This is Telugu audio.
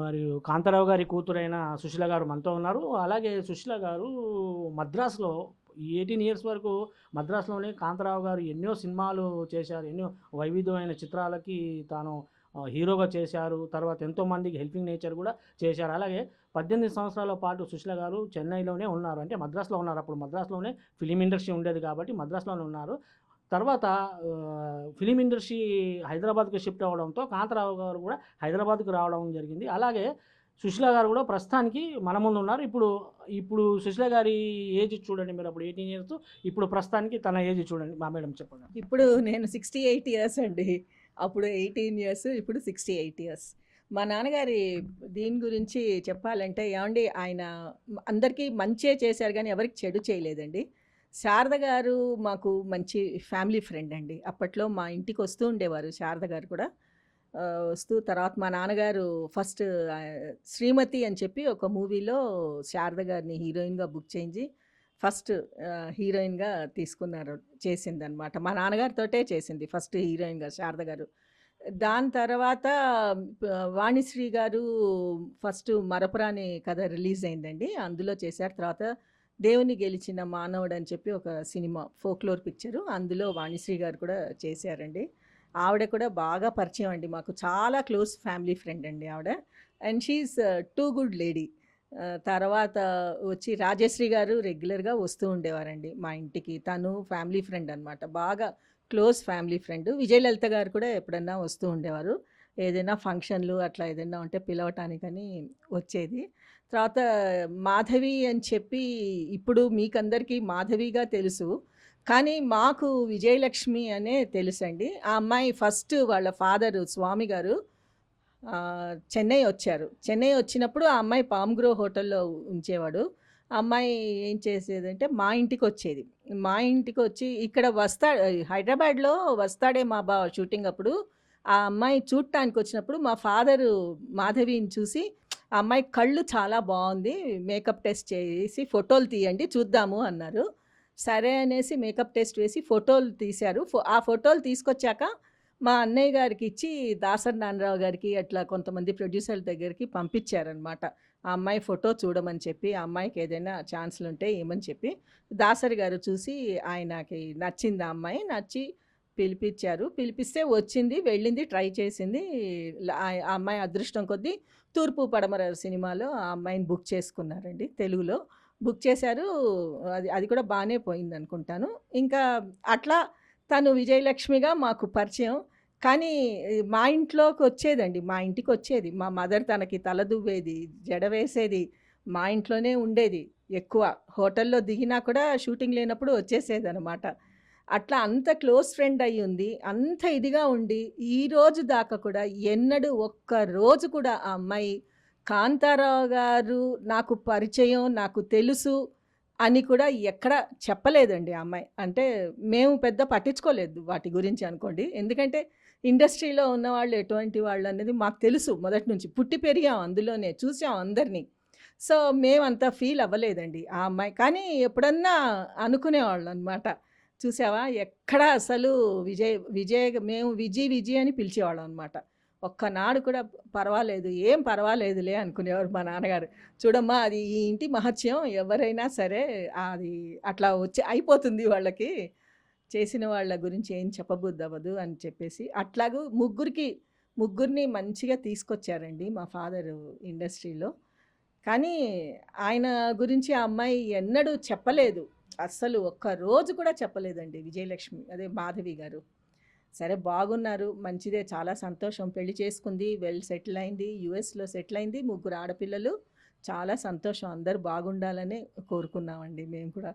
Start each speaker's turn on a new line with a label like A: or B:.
A: మరియు కాంతారావు గారి కూతురైన సుశీల గారు మనతో ఉన్నారు. అలాగే సుశీల గారు మద్రాసులో 18 ఇయర్స్ వరకు మద్రాసులోనే కాంతారావు గారు ఎన్నో సినిమాలు చేశారు. ఎన్నో వైవిధ్యమైన చిత్రాలకి తాను హీరోగా చేశారు. తర్వాత ఎంతోమందికి హెల్పింగ్ నేచర్ కూడా చేశారు. అలాగే 18 సంవత్సరాల పాటు సుశీల గారు చెన్నైలోనే ఉన్నారు. అంటే మద్రాసులో ఉన్నారు. అప్పుడు మద్రాసులోనే ఫిల్మ్ ఇండస్ట్రీ ఉండేది కాబట్టి మద్రాసులోనే ఉన్నారు. తర్వాత ఫిల్మ్ ఇండస్ట్రీ హైదరాబాద్‌కి షిఫ్ట్ అవ్వడంతో కాంతారావు గారు కూడా హైదరాబాద్‌కి రావడం జరిగింది. అలాగే సుశీల గారు కూడా ప్రస్తుతానికి మన ముందున్నారు. ఇప్పుడు సుశీల గారి ఏజ్ చూడండి మీరు, అప్పుడు 18 ఇయర్స్, ఇప్పుడు ప్రస్తుతానికి తన ఏజ్ చూడండి. మేడం చెప్పండి.
B: ఇప్పుడు నేను 68 ఇయర్స్ అండి. అప్పుడు 18 ఇయర్స్, ఇప్పుడు 68 ఇయర్స్. మా నాన్నగారి దీని గురించి చెప్పాలంటే ఏవండీ ఆయన అందరికీ మంచే చేశారు గానీ ఎవరికీ చెడు చేయలేదండి. శారద గారు మాకు మంచి ఫ్యామిలీ ఫ్రెండ్ అండి. అప్పట్లో మా ఇంటికి వస్తూ ఉండేవారు శారద గారు కూడా. వస్తూ తర్వాత మా నాన్నగారు ఫస్ట్ 'శ్రీమతి' అని చెప్పి ఒక మూవీలో శారద గారిని హీరోయిన్‌గా బుక్ చేయించి ఫస్ట్ హీరోయిన్‌గా తీసుకున్నారు. చేసిందనమాట. మా నాన్నగారితోటే చేసింది ఫస్ట్ హీరోయిన్‌గా శారద గారు. దాని తర్వాత వాణిశ్రీ గారు ఫస్ట్ 'మరపురాని' కథ రిలీజ్ అయిందండి. అందులో చేశారు. తర్వాత 'దేవుని గెలిచిన మానవుడు' అని చెప్పి ఒక సినిమా ఫోక్‌లోర్ పిక్చరు. అందులో వాణిశ్రీ గారు కూడా చేశారండి. ఆవిడ కూడా బాగా పరిచయం అండి మాకు. చాలా క్లోజ్ ఫ్యామిలీ ఫ్రెండ్ అండి ఆవిడ. And she is too good lady. తర్వాత వచ్చి రాజశ్రీ గారు రెగ్యులర్‌గా వస్తూ ఉండేవారండి మా ఇంటికి. తను ఫ్యామిలీ ఫ్రెండ్ అనమాట. బాగా క్లోజ్ ఫ్యామిలీ ఫ్రెండ్. విజయలలిత గారు కూడా ఎప్పుడన్నా వస్తూ ఉండేవారు. ఏదైనా ఫంక్షన్‌లు అట్లా ఏదైనా ఉంటే పిలవటానికని వచ్చేది. తర్వాత మాధవి అని చెప్పి ఇప్పుడు మీకందరికీ మాధవిగా తెలుసు. కానీ మాకు విజయలక్ష్మి అనే తెలుసండి. ఆ అమ్మాయి ఫస్ట్ వాళ్ళ ఫాదరు స్వామి గారు చెన్నై వచ్చారు. చెన్నై వచ్చినప్పుడు ఆ అమ్మాయి పామ్ గ్రో హోటల్‌లో ఉంచేవాడు. ఆ అమ్మాయి ఏం చేసేదంటే మా ఇంటికొచ్చేది. మా ఇంటికొచ్చి ఇక్కడ హైదరాబాద్‌లో 'వస్తాడే మా బావ' షూటింగ్ అప్పుడు ఆ అమ్మాయి చూడటానికొచ్చినప్పుడు మా ఫాదరు మాధవిని చూసి, "ఆ అమ్మాయి కళ్ళు చాలా బావుంది. మేకప్ టెస్ట్ చేసి ఫోటోలు తీయండి చూద్దాము" అన్నారు. సరే అనేసి మేకప్ టెస్ట్ వేసి ఫోటోలు తీశారు. ఆ ఫోటోలు తీసుకొచ్చాక మా అన్నయ్య గారికిచ్చి దాసరి నాన్నరావు గారికి అట్లా కొంతమంది ప్రొడ్యూసర్ల దగ్గరికి పంపించారనమాట. ఆ అమ్మాయి ఫోటో చూడమని చెప్పి, ఆ అమ్మాయికి ఏదైనా ఛాన్స్‌లుంటే ఇమ్మని చెప్పి. దాసరి గారు చూసి ఆయనకి నచ్చింది ఆ అమ్మాయి. నచ్చి పిలిపిచ్చారు. పిలిపిస్తే వచ్చింది, వెళ్ళింది, ట్రై చేసింది. ఆ అమ్మాయి అదృష్టం కొద్దీ 'తూర్పు పడమర' సినిమాలో ఆ అమ్మాయిని బుక్ చేసుకున్నారండి తెలుగులో. బుక్ చేశారు. అది అది కూడా బానే పోయిందనుకుంటాను. ఇంకా అట్లా తను విజయలక్ష్మిగా మాకు పరిచయం. కానీ మా ఇంట్లోకొచ్చేదండి. మా ఇంటికొచ్చేది. మా మదర్ తనకి తల దువ్వేది, జడ వేసేది. మా ఇంట్లోనే ఉండేది ఎక్కువ. హోటల్‌లో దిగినా కూడా షూటింగ్ లేనప్పుడు వచ్చేసేదనమాట. అట్లా అంత క్లోజ్ ఫ్రెండ్ అయ్యుంది. అంత ఇదిగా ఉండి, ఈ రోజు దాకా కూడా ఎన్నడూ ఒక్క రోజు కూడా ఆ అమ్మాయి కాంతారావు గారు నాకు పరిచయం, నాకు తెలుసు అని కూడా ఎక్కడ చెప్పలేదండి ఆ అమ్మాయి. అంటే మేము పెద్ద పట్టించుకోలేదు వాటి గురించి అనుకోండి. ఎందుకంటే ఇండస్ట్రీలో ఉన్నవాళ్ళు ఎటువంటి వాళ్ళనేది మాకు తెలుసు మొదటి నుంచి. పుట్టి పెరిగాం అందులోనే. చూసాం అందరిని. సో, మేమంత ఫీల్ అవ్వలేదండి ఆ అమ్మాయి. కానీ ఎప్పుడన్నా అనుకునేవాళ్ళనమాట. చూసావా ఎక్కడ అసలు మేము విజి అని పిలిచేవాళ్ళం అనమాట. ఒక్కనాడు కూడా పర్వాలేదు, ఏం పర్వాలేదులే అనుకునేవారు మా నాన్నగారు. చూడమ్మా అది ఈ ఇంటి మహత్యం ఎవరైనా సరే అది అట్లా వచ్చి అయిపోతుంది వాళ్ళకి. చేసిన వాళ్ళ గురించి ఏం చెప్పబుద్దవ్వదు అని చెప్పేసి అట్లాగూ ముగ్గురిని మంచిగా తీసుకొచ్చారండి మా ఫాదరు ఇండస్ట్రీలో. కానీ ఆయన గురించి ఆ అమ్మాయి ఎన్నడూ చెప్పలేదు. అస్సలు ఒక్క రోజు కూడా చెప్పలేదండి విజయలక్ష్మి. అదే మాధవి గారు. సరే బాగున్నారు. మంచిదే చాలా సంతోషం. పెళ్లి చేసుకుంది. వెల్ సెటిల్ అయింది. యూఎస్‌లో సెటిల్ అయింది. ముగ్గురు ఆడపిల్లలు. చాలా సంతోషం. అందరూ బాగుండాలనే కోరుకున్నామండి మేము కూడా.